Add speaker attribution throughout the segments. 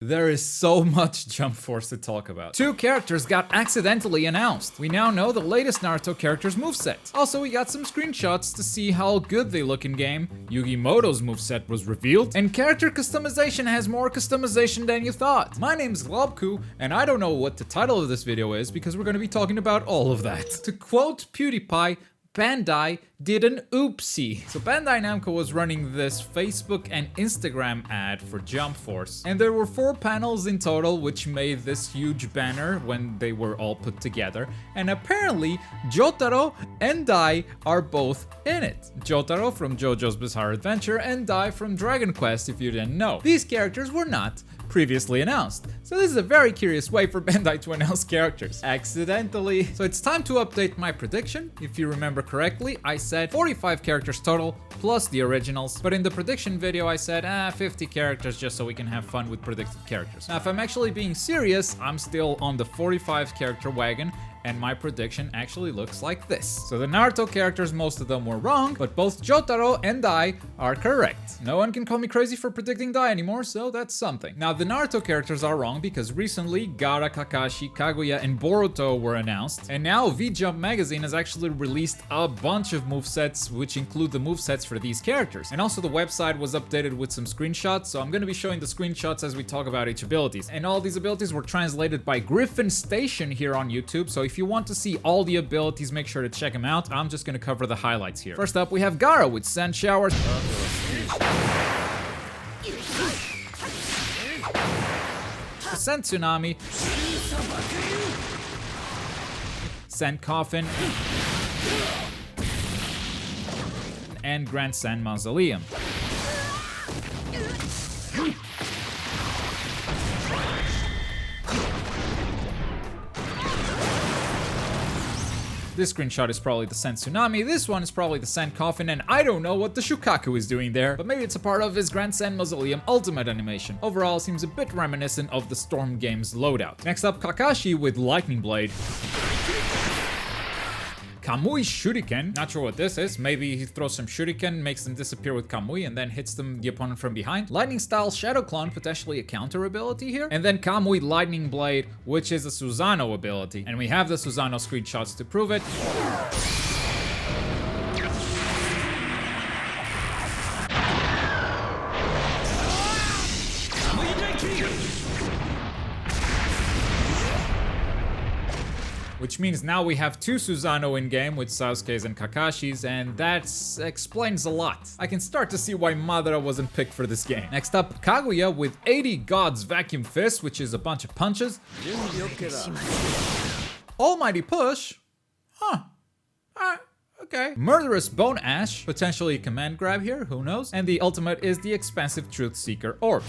Speaker 1: There is so much Jump Force to talk about. 2 characters got accidentally announced. We now know the latest Naruto character's moveset. Also, we got some screenshots to see how good they look in game. Yugi Moto's moveset was revealed, and character customization has more customization than you thought. My name's Globku, and I don't know what the title of this video is because we're gonna be talking about all of that. To quote PewDiePie, Bandai did an oopsie. So Bandai Namco was running this Facebook and Instagram ad for Jump Force, and there were 4 panels in total which made this huge banner when they were all put together, and apparently Jotaro and Dai are both in it. Jotaro from JoJo's Bizarre Adventure and Dai from Dragon Quest, if you didn't know. These characters were not previously announced. So this is a very curious way for Bandai to announce characters accidentally. So it's time to update my prediction. If you remember correctly, I said 45 characters total plus the originals, but in the prediction video I said 50 characters just so we can have fun with predicted characters. Now if I'm actually being serious, I'm still on the 45 character wagon, and my prediction actually looks like this. So the Naruto characters, most of them were wrong, but both Jotaro and Dai are correct. No one can call me crazy for predicting Dai anymore, so that's something. Now the Naruto characters are wrong because recently Gaara, Kakashi, Kaguya, and Boruto were announced, and now V-Jump magazine has actually released a bunch of movesets which include the movesets for these characters. And also the website was updated with some screenshots, so I'm gonna be showing the screenshots as we talk about each abilities. And all these abilities were translated by Griffin Station here on YouTube, so if you want to see all the abilities, make sure to check them out. I'm just gonna cover the highlights here. First up, we have Gaara with Sand Showers, Sand Tsunami, Sand Coffin, and Grand Sand Mausoleum. This screenshot is probably the Sand Tsunami, this one is probably the Sand Coffin, and I don't know what the Shukaku is doing there, but maybe it's a part of his Grand Sand Mausoleum ultimate animation. Overall, seems a bit reminiscent of the Storm game's loadout. Next up, Kakashi with Lightning Blade. Kamui Shuriken, not sure what this is, maybe he throws some shuriken, makes them disappear with Kamui, and then hits the opponent from behind. Lightning Style Shadow Clone, potentially a counter ability here. And then Kamui Lightning Blade, which is a Susanoo ability. And we have the Susanoo screenshots to prove it. Which means now we have 2 Susanoo in game with Sasuke's and Kakashi's, and that explains a lot. I can start to see why Madara wasn't picked for this game. Next up, Kaguya with 80 Gods Vacuum Fist, which is a bunch of punches. Almighty Push? Huh. Okay. Murderous Bone Ash, potentially a command grab here, who knows? And the ultimate is the expansive Truth Seeker Orb.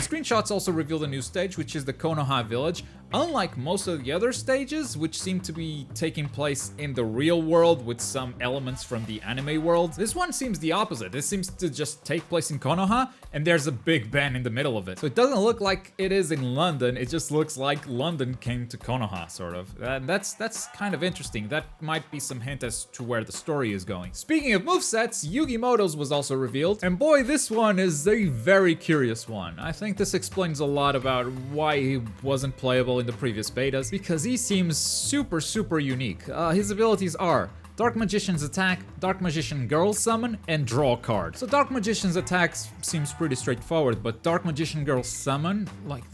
Speaker 1: Screenshots also revealed a new stage, which is the Konoha village. Unlike most of the other stages, which seem to be taking place in the real world with some elements from the anime world, this one seems the opposite. This seems to just take place in Konoha, and there's a big band in the middle of it. So it doesn't look like it is in London, it just looks like London came to Konoha, sort of. And that's kind of interesting. That might be some hint as to where the story is going. Speaking of movesets, Yugi Moto's was also revealed, and boy, this one is a very curious one. I think this explains a lot about why he wasn't playable in the previous betas, because he seems super unique. His abilities are Dark Magician's Attack, Dark Magician Girl Summon, and Draw a Card. So Dark Magician's Attack seems pretty straightforward, but Dark Magician Girl Summon, like,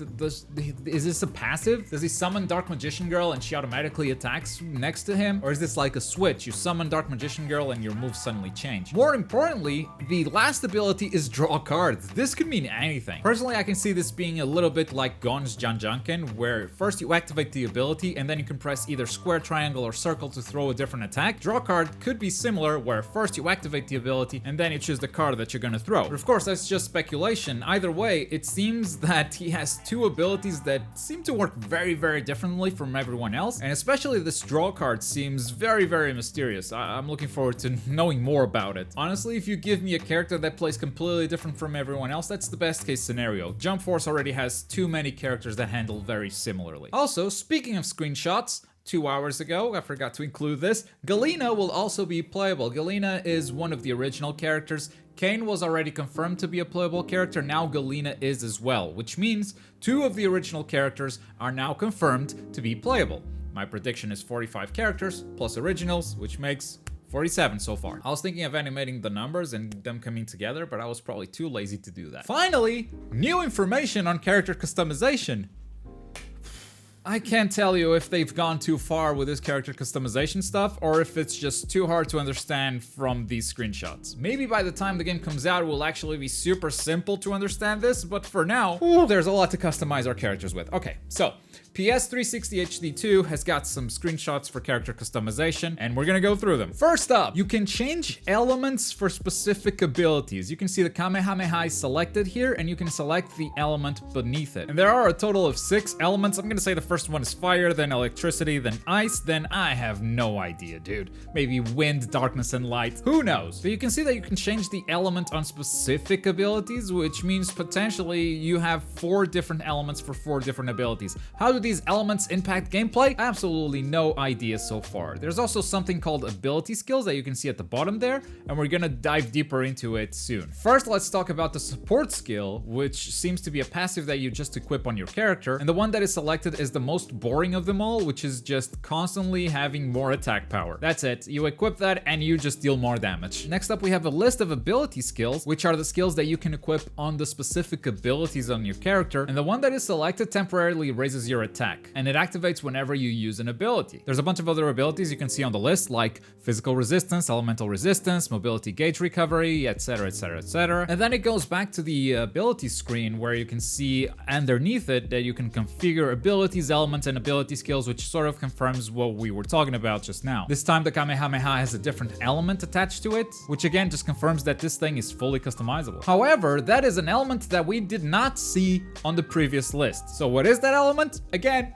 Speaker 1: is this a passive? Does he summon Dark Magician Girl and she automatically attacks next to him? Or is this like a switch? You summon Dark Magician Girl and your moves suddenly change. More importantly, the last ability is Draw Cards. This could mean anything. Personally, I can see this being a little bit like Gon's Janjanken, where first you activate the ability and then you can press either square, triangle, or circle to throw a different attack. Draw card could be similar, where first you activate the ability and then you choose the card that you're gonna throw. But of course, that's just speculation. Either way, it seems that he has 2 abilities that seem to work very differently from everyone else, and especially this draw card seems very mysterious. I'm looking forward to knowing more about it. Honestly, if you give me a character that plays completely different from everyone else, that's the best case scenario. Jump Force already has too many characters that handle very similarly. Also, speaking of screenshots, 2 hours ago. I forgot to include this. Galena will also be playable. Galena is one of the original characters. Kane was already confirmed to be a playable character. Now Galena is as well, which means 2 of the original characters are now confirmed to be playable. My prediction is 45 characters plus originals, which makes 47 so far. I was thinking of animating the numbers and them coming together, but I was probably too lazy to do that. Finally, new information on character customization. I can't tell you if they've gone too far with this character customization stuff or if it's just too hard to understand from these screenshots. Maybe by the time the game comes out, it will actually be super simple to understand this, but for now, there's a lot to customize our characters with. Okay, so PS360 HD2 has got some screenshots for character customization, and we're gonna go through them. First up, you can change elements for specific abilities. You can see the Kamehameha is selected here, and you can select the element beneath it. And there are a total of 6 elements. I'm gonna say the first one is fire, then electricity, then ice, then I have no idea, dude. Maybe wind, darkness, and light. Who knows? But you can see that you can change the element on specific abilities, which means potentially you have 4 different elements for 4 different abilities. How do these elements impact gameplay? Absolutely no idea so far. There's also something called ability skills that you can see at the bottom there, and we're gonna dive deeper into it soon. First, let's talk about the support skill, which seems to be a passive that you just equip on your character, and the one that is selected is the most boring of them all, which is just constantly having more attack power. That's it. You equip that and you just deal more damage. Next up, we have a list of ability skills, which are the skills that you can equip on the specific abilities on your character, and the one that is selected temporarily raises your attack, and it activates whenever you use an ability. There's a bunch of other abilities you can see on the list, like physical resistance, elemental resistance, mobility gauge recovery, etc, etc, etc. And then it goes back to the ability screen where you can see underneath it that you can configure abilities, elements, and ability skills, which sort of confirms what we were talking about just now. This time the Kamehameha has a different element attached to it, which again just confirms that this thing is fully customizable. However, that is an element that we did not see on the previous list. So what is that element? Again,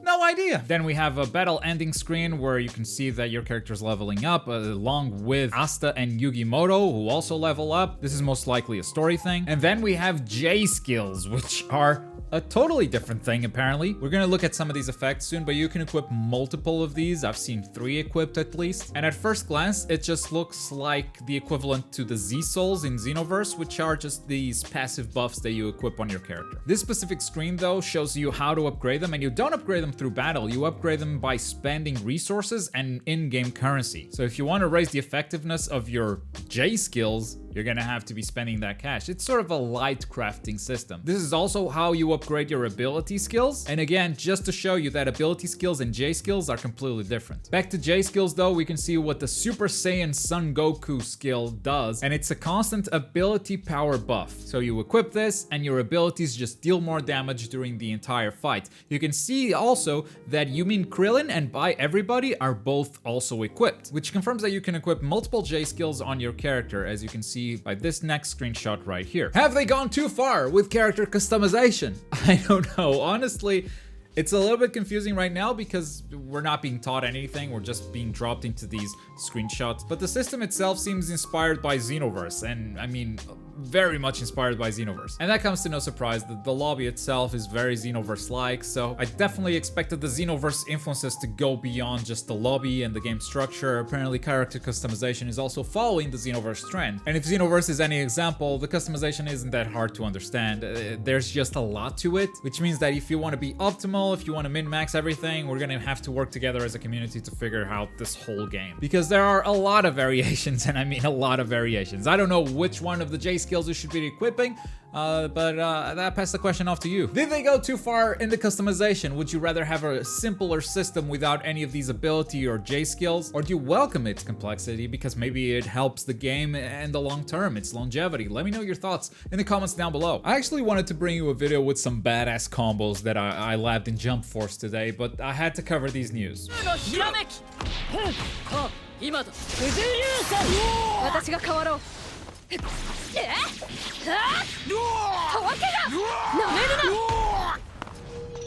Speaker 1: no idea. Then we have a battle ending screen where you can see that your character's leveling up along with Asta and Yugi who also level up. This is most likely a story thing. And then we have J skills, which are a totally different thing apparently. We're gonna look at some of these effects soon, but you can equip multiple of these. I've seen 3 equipped at least. And at first glance, it just looks like the equivalent to the Z souls in Xenoverse, which are just these passive buffs that you equip on your character. This specific screen though shows you how to upgrade them, and you don't upgrade them through battle. You upgrade them by spending resources and in-game currency. So if you want to raise the effectiveness of your J skills, you're gonna have to be spending that cash. It's sort of a light crafting system. This is also how you upgrade your ability skills. And again, just to show you that ability skills and J skills are completely different. Back to J skills though, we can see what the Super Saiyan Son Goku skill does. And it's a constant ability power buff. So you equip this and your abilities just deal more damage during the entire fight. You can see also that Yumin Krillin and Bai Everybody are both also equipped, which confirms that you can equip multiple J skills on your character, as you can see by this next screenshot right here. Have they gone too far with character customization? I don't know. Honestly, it's a little bit confusing right now because we're not being taught anything. We're just being dropped into these screenshots. But the system itself seems inspired by Xenoverse, and I mean, very much inspired by Xenoverse. And that comes to no surprise. The lobby itself is very Xenoverse-like, so I definitely expected the Xenoverse influences to go beyond just the lobby and the game structure. Apparently, character customization is also following the Xenoverse trend. And if Xenoverse is any example, the customization isn't that hard to understand. There's just a lot to it, which means that if you want to be optimal, if you want to min-max everything, we're gonna have to work together as a community to figure out this whole game. Because there are a lot of variations, and I mean a lot of variations. I don't know which one of the J skills you should be equipping, but that passed the question off to you. Did they go too far in the customization? Would you rather have a simpler system without any of these ability or J skills? Or do you welcome its complexity because maybe it helps the game in the long term, its longevity? Let me know your thoughts in the comments down below. I actually wanted to bring you a video with some badass combos that I labbed in Jump Force today, but I had to cover these news.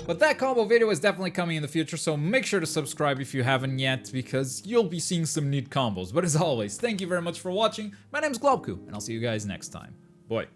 Speaker 1: But that combo video is definitely coming in the future, so make sure to subscribe if you haven't yet, because you'll be seeing some neat combos. But as always, thank you very much for watching. My name's Globku, and I'll see you guys next time. Boy.